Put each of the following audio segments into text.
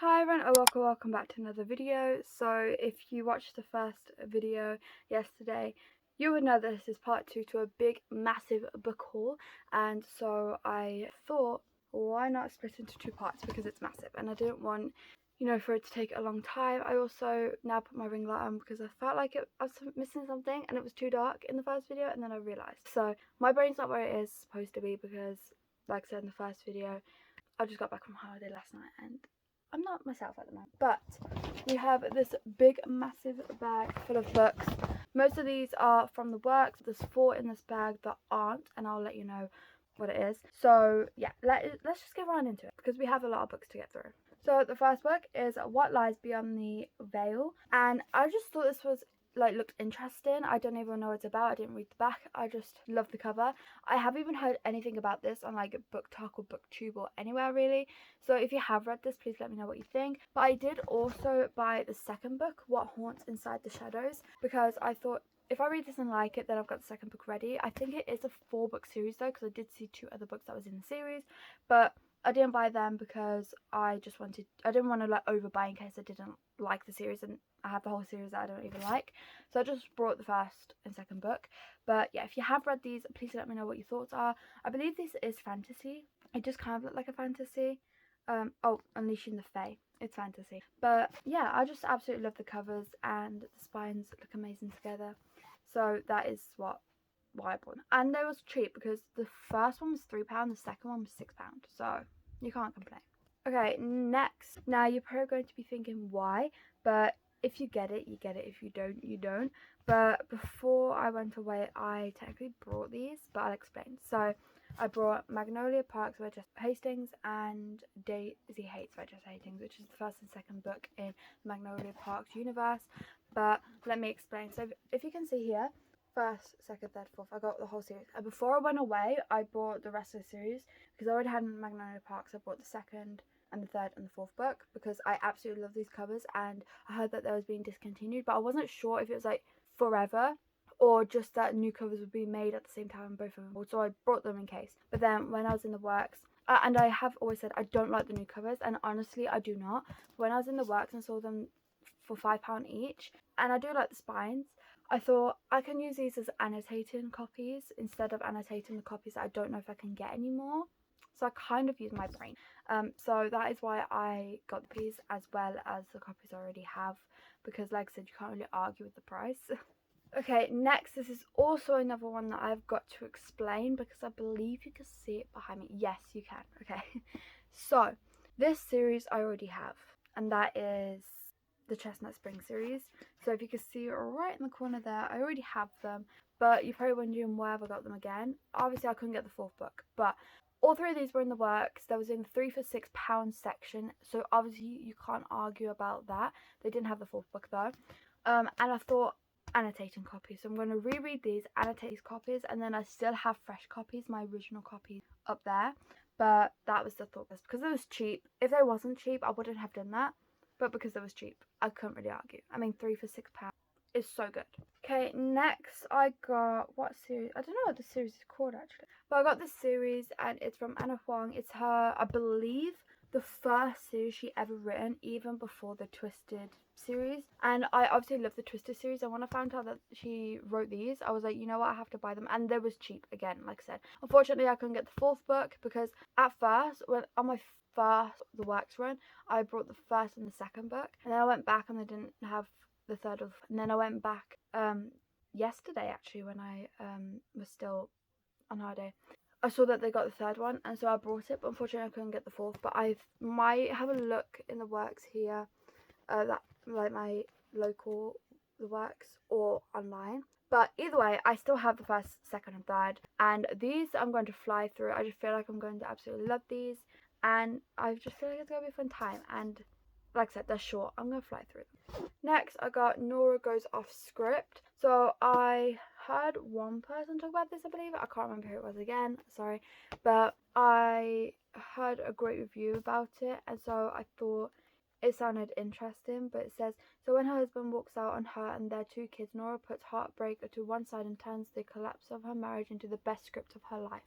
Hi everyone, and welcome back to another video. So if you watched the first video yesterday, you would know that this is part 2 to a big massive book haul, and so I thought, why not split into 2 parts, because it's massive and I didn't want, for it to take a long time. I also now put my ring light on because I felt like I was missing something and it was too dark in the first video, and then I realised. So my brain's not where it is supposed to be because, like I said in the first video, I just got back from holiday last night and I'm not myself at the moment. But we have this big massive bag full of books. Most of these are from the works. There's 4 in this bag that aren't, and I'll let you know what it is. So yeah, let's just get right into it because we have a lot of books to get through. So the first book is What Lies Beyond the Veil, and I just thought this was looked interesting. I don't even know what it's about. I didn't read the back. I just love the cover. I haven't even heard anything about this on like BookTok or BookTube or anywhere really. So if you have read this, please let me know what you think. But I did also buy the second book, What Haunts Inside the Shadows, because I thought if I read this and like it, then I've got the second book ready. I think it is a 4-book series though, because I did see 2 other books that was in the series, but I didn't buy them because I didn't want to overbuy in case I didn't like the series, and I have the whole series that I don't even like. So I just brought the first and second book. But yeah, if you have read these, please let me know what your thoughts are. I believe this is fantasy. It just kind of looked like a fantasy. Unleashing the Fae. It's fantasy. But yeah, I just absolutely love the covers and the spines look amazing together. So that is why I bought them. And they was cheap because the first one was £3, the second one was £6. So you can't complain. Okay, next. Now you're probably going to be thinking why, but if you get it, you get it. If you don't, you don't. But before I went away, I technically brought these, but I'll explain. So I brought Magnolia Parks by Jess Hastings and Daisy Hates by Jess Hastings, which is the first and second book in Magnolia Parks universe. But let me explain. So if you can see here, first, second, third, fourth, I got the whole series. And before I went away, I bought the rest of the series because I already had Magnolia Parks. I bought the second and the third and the fourth book because I absolutely love these covers, and I heard that they was being discontinued, but I wasn't sure if it was like forever or just that new covers would be made at the same time, both of them. So I brought them in case. But then when I was in the works, and I have always said I don't like the new covers, and honestly I do not. When I was in the works and saw them for £5 each, and I do like the spines, I thought I can use these as annotating copies instead of annotating the copies that I don't know if I can get anymore. So I kind of use my brain. So that is why I got these as well as the copies I already have, because like I said, you can't really argue with the price. Okay, next, this is also another one that I've got to explain because I believe you can see it behind me. Yes, you can. Okay, so this series I already have, and that is the Chestnut Spring series. So if you can see it right in the corner there, I already have them, but you're probably wondering where have I got them again. Obviously I couldn't get the 4th book, but all 3 of these were in the works. There was in the 3 for £6 section, so obviously you can't argue about that. They didn't have the 4th book though. And I thought, annotating copies, so I'm going to reread these, annotate these copies, and then I still have fresh copies, my original copies up there. But that was the thought, because it was cheap. If they wasn't cheap, I wouldn't have done that, but because it was cheap, I couldn't really argue. I mean, 3 for £6 is so good. Okay, next I got, what series? I don't know what the series is called actually, but I got this series and it's from Anna Huang. It's her, I believe, the first series she ever written, even before the Twisted series. And I obviously love the Twisted series, and when I found out that she wrote these, I was like, you know what, I have to buy them. And they was cheap again, like I said. Unfortunately I couldn't get the 4th book because at first, when on my first the works run, I brought the first and the second book, and then I went back and they didn't have the third of, and then I went back yesterday actually when I was still on holiday. I saw that they got the 3rd one, and so I brought it, but unfortunately I couldn't get the 4th. But I might have a look in the works here, that like my local the works, or online. But either way, I still have the 1st, 2nd and 3rd, and these I'm going to fly through. I just feel like I'm going to absolutely love these, and I just feel like it's going to be a fun time. And like I said, they're short. I'm going to fly through them. Next, I got Nora Goes Off Script. So I heard one person talk about this, I believe. I can't remember who it was again, sorry. But I heard a great review about it, and so I thought it sounded interesting. But it says, so when her husband walks out on her and their 2 kids, Nora puts heartbreak to one side and turns the collapse of her marriage into the best script of her life.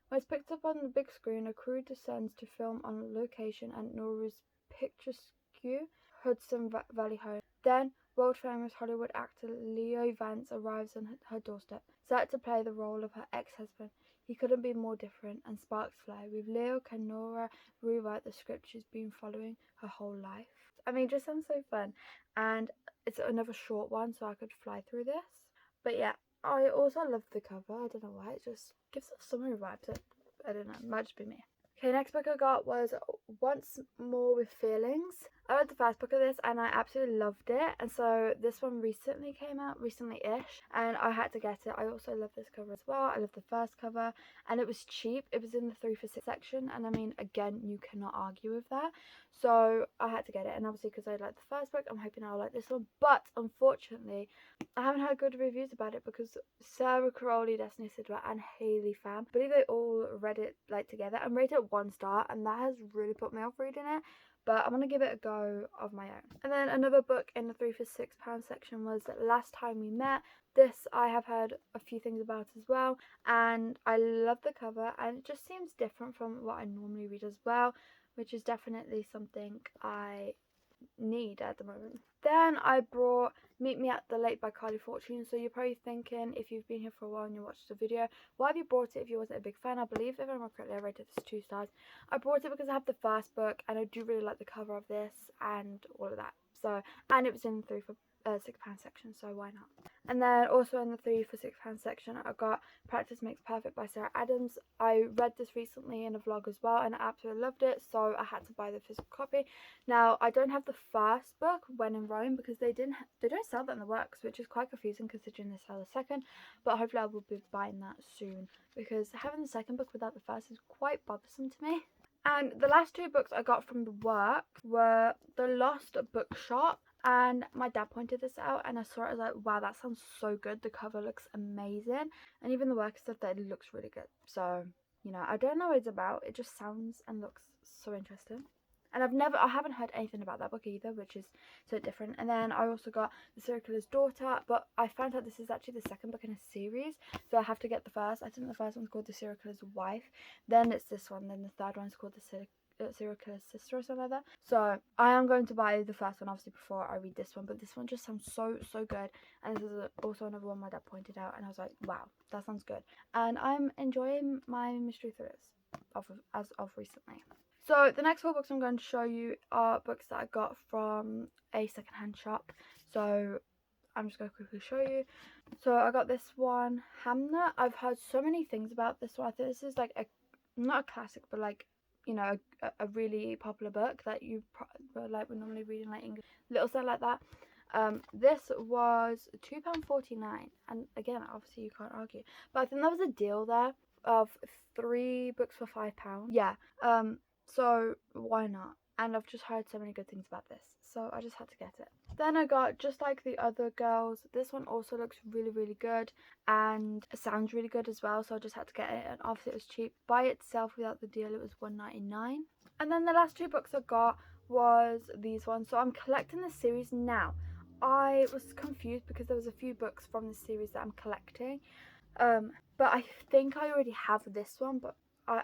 When it's picked up on the big screen, a crew descends to film on location at Nora's picturesque Hudson Valley home. Then world-famous Hollywood actor Leo Vance arrives on her doorstep, set to play the role of her ex-husband. He couldn't be more different, and sparks fly. With Leo, can Nora rewrite the script she's been following her whole life? I mean, it just sounds so fun, and it's another short one, so I could fly through this. But yeah, I also love the cover. I don't know why, it just gives off summery vibes. I don't know, it might just be me. Okay, next book I got was Once More with Feelings. I read the first book of this and I absolutely loved it, and so this one recently came out, recently-ish, and I had to get it. I also love this cover as well. I love the first cover, and it was cheap. It was in the 3 for $6 section, and I mean, again, you cannot argue with that. So I had to get it, and obviously because I liked the first book, I'm hoping I'll like this one. But unfortunately, I haven't heard good reviews about it because Sarah Caroli, Destiny Sidler, and Hayley Pham, I believe they all read it like together and rated it 1 star, and that has really put me off reading it. But I'm going to give it a go of my own. And then another book in the 3 for £6 section was Last Time We Met. This I have heard a few things about as well, and I love the cover, and it just seems different from what I normally read as well, which is definitely something I need at the moment. Then I brought Meet Me at the Lake by Carly Fortune. So you're probably thinking, if you've been here for a while and you watched the video, why have you brought it if you wasn't a big fan? I believe, if I remember correctly, I rated this 2 stars. I brought it because I have the first book and I do really like the cover of this and all of that. So, and it was in the 3 for £6 section, so why not? And then also in the 3 for £6 section, I got Practice Makes Perfect by Sarah Adams. I read this recently in a vlog as well, and I absolutely loved it, so I had to buy the physical copy. Now, I don't have the first book, When in Rome, because they don't sell that in the works, which is quite confusing considering they sell the second, but hopefully I will be buying that soon, because having the second book without the first is quite bothersome to me. And the last 2 books I got from the work were The Lost Bookshop, and my dad pointed this out and I saw it. I was like, wow, that sounds so good. The cover looks amazing, and even the work said that it looks really good. So, you know, I don't know what it's about, it just sounds and looks so interesting. And I haven't heard anything about that book either, which is so different. And then I also got The Serial Killer's Daughter, but I found out this is actually the second book in a series, so I have to get the first. I think the first one's called The Serial Killer's Wife, then it's this one, then the third one's called The Serial Killer's Sister or something like that. So I am going to buy the first one obviously before I read this one, but this one just sounds so good, and this is also another one my dad pointed out and I was like, wow, that sounds good. And I'm enjoying my mystery thrillers as of recently. So the next 4 books I'm going to show you are books that I got from a secondhand shop, so I'm just going to quickly show you. So I got this one, Hamnet. I've heard so many things about this one. I think this is like not a classic, but like, you know, a really popular book that you like would normally read in like English, little stuff like that. This was £2.49, and again, obviously you can't argue, but I think there was a deal there of 3 books for £5. Yeah, so why not? And I've just heard so many good things about this, so I just had to get it. Then I got Just Like the Other Girls. This one also looks really good and sounds really good as well, so I just had to get it, and obviously it was cheap. By itself without the deal it was £1.99. And then the last 2 books I got was these ones. So I'm collecting this series now. I was confused because there was a few books from this series that I'm collecting, but I think I already have this one,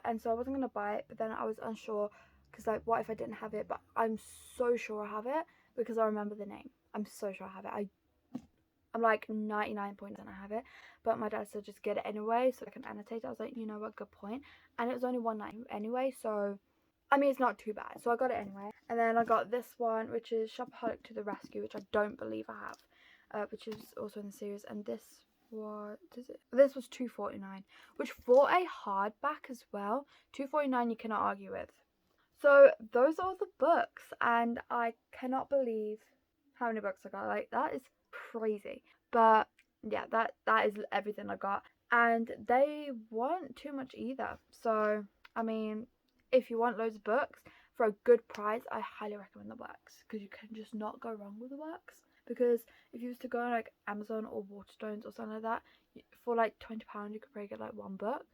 and so I wasn't going to buy it, but then I was unsure because, like, what if I didn't have it? But I'm so sure I have it because I remember the name. I'm so sure I have it. I'm like 99.9% I have it, but my dad said just get it anyway so I can annotate it. I was like, you know what, good point. And it was only £1.99 anyway, so I mean, it's not too bad, so I got it anyway. And then I got this one, which is Shopaholic to the Rescue, which I don't believe I have, which is also in the series. And this was £2.49, which for a hardback as well, £2.49 you cannot argue with. So those are the books, and I cannot believe how many books I got. Like, that is crazy. But yeah, that is everything I got, and they weren't too much either. So I mean, if you want loads of books for a good price, I highly recommend the works, because you can just not go wrong with the works. Because if you was to go on like Amazon or Waterstones or something like that, for like £20 you could probably get like 1 book,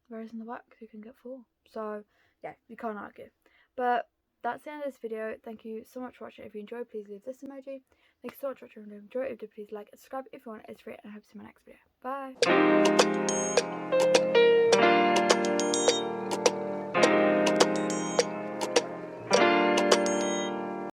whereas in the works you can get 4. So yeah, you can't argue. But that's the end of this video. Thank you so much for watching. If you enjoyed, please leave this emoji. Thank you so much for watching. If you enjoyed, if you did, please like and subscribe if you want. It's free, and I hope to see you in my next video. Bye.